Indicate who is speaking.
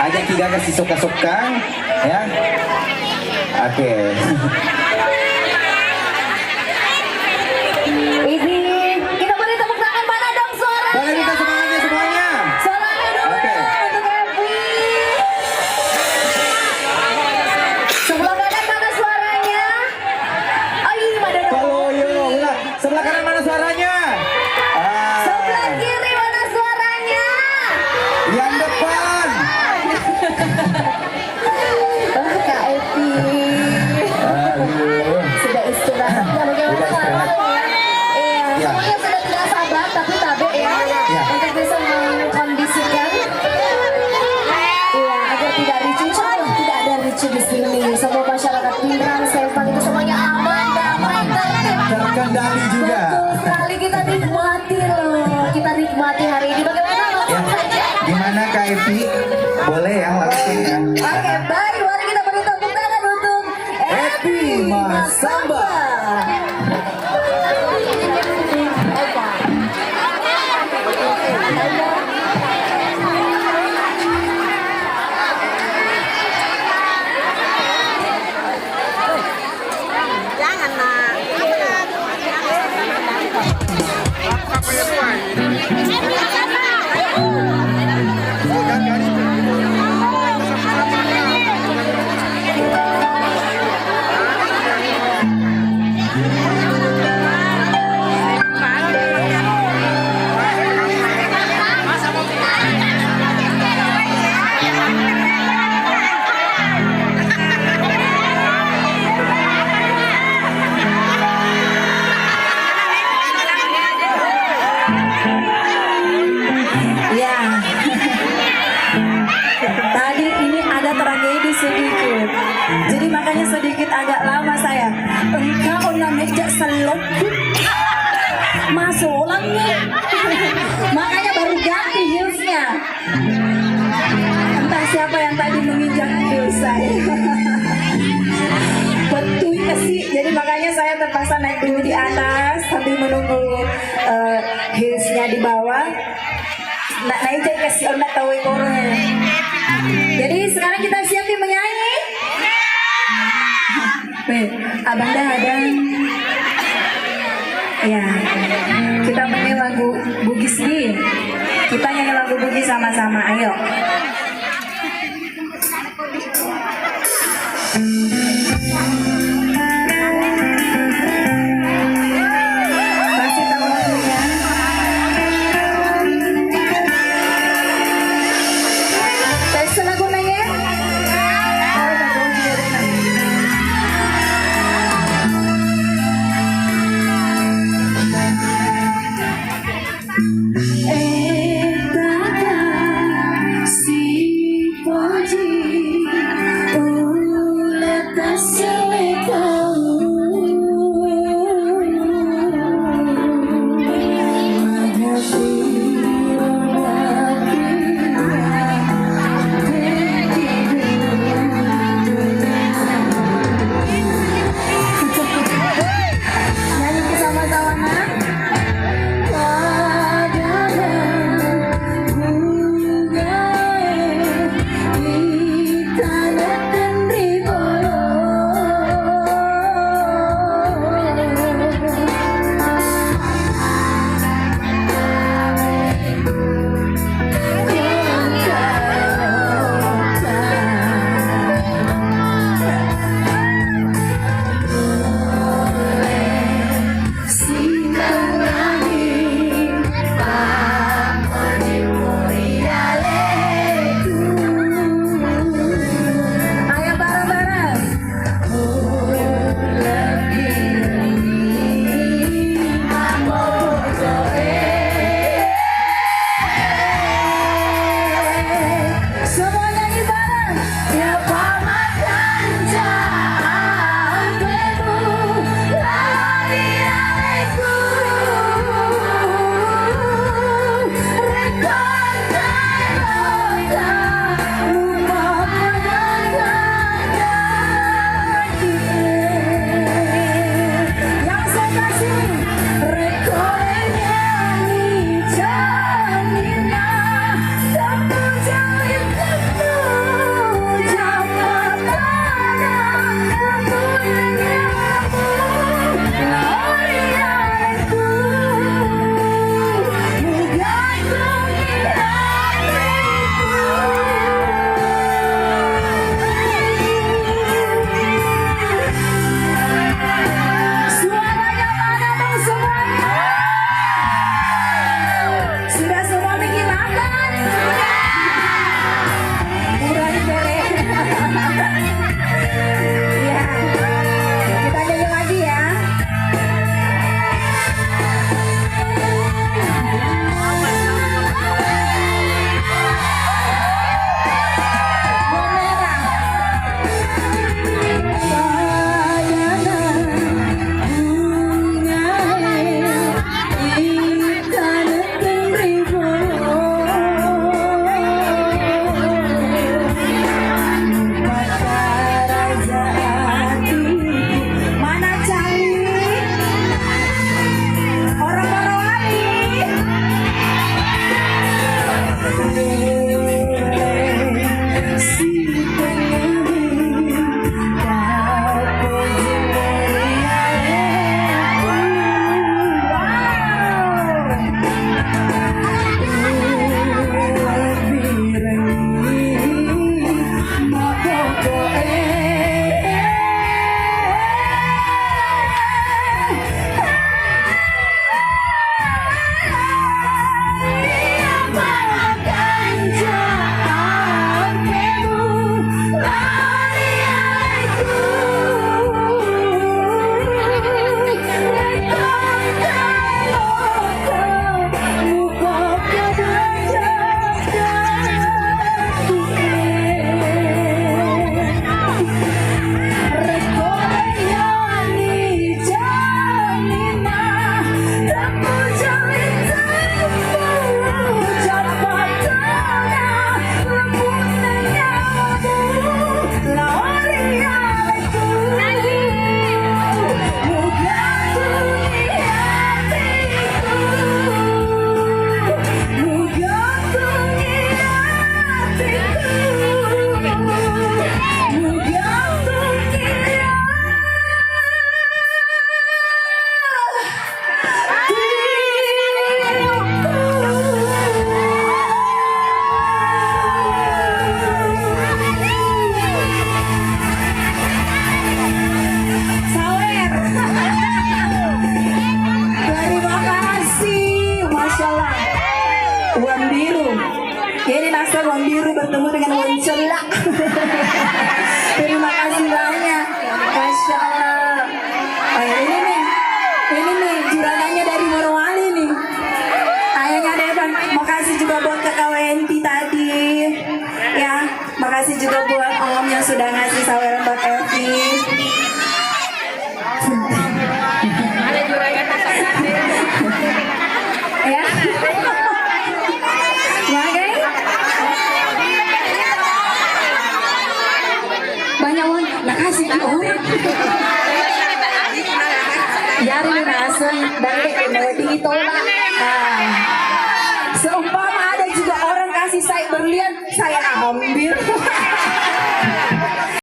Speaker 1: Ajak tiga kasih suka-suka ya. Oke.
Speaker 2: Ini kita beri tepuk tangan, mana dong suaranya?
Speaker 1: Boleh minta semangatnya semuanya.
Speaker 2: Suaranya dulu
Speaker 1: Oke.
Speaker 2: untuk Happy. Sebelah kanan mana suaranya? Oh iya, mana dong?
Speaker 1: Kalau ulang. Sebelah kanan mana suaranya?
Speaker 2: Sebelah kiri mana suaranya?
Speaker 1: Yang depan.
Speaker 2: Oh, Kak Happy. Sudah istirahat ya, bagaimana?
Speaker 1: Sudah istirahat.
Speaker 2: Iya,
Speaker 1: Ya.
Speaker 2: semuanya sudah tidak sabar tapi tabe ya, untuk bisa mengkondisikan, iya, agar tidak ricu. Tidak ada ricu di sini. Semua masyarakat Pindrang, Sevan itu semuanya aman, damai, tertib,
Speaker 1: Terkendali juga.
Speaker 2: betul sekali. Kita nikmati loh, kita nikmati hari ini. Bagaimana?
Speaker 1: Ya.
Speaker 2: Langsung saja.
Speaker 1: Gimana Kak Evi? Boleh ya langsung ya.
Speaker 2: Oke, baik. Mari kita beri tepuk tangan untuk
Speaker 1: Happy Mas Samba.
Speaker 3: Jangan nak.
Speaker 2: Ya, tadi ini ada tragedi sedikit, jadi makanya sedikit agak lama saya. Engkau namanya seloput masuk ulangnya, makanya baru ganti heelsnya. Entah siapa yang tadi menginjak heels saya. Betul sih, jadi makanya saya terpaksa naik dulu di atas sambil menunggu heelsnya di bawah. Nggak naik jadi kasih onda tahu kornya. Jadi sekarang kita siapin menyanyi. Abang dah ada. Ya, kita nyanyi lagu Bugis nih. Kita nyanyi lagu Bugis sama-sama. Ayo. Kasih tahu lagunya. Tes lagu nanya. Oh, bagus juga. Si poji ulat tasile disuruh bertemu dengan Woncela. Terima kasih banyak. Masya Allah. Oh, ya, ini nih juragannya dari Morowali nih. Ayahnya Devan. Makasih juga buat kakak Wenti tadi. Ya, makasih juga buat Om yang sudah ngasih saweran buat Evi.
Speaker 3: Ada juragan
Speaker 2: Ya. Bagai. Banyak Won. Makasih Om. Yari nasun.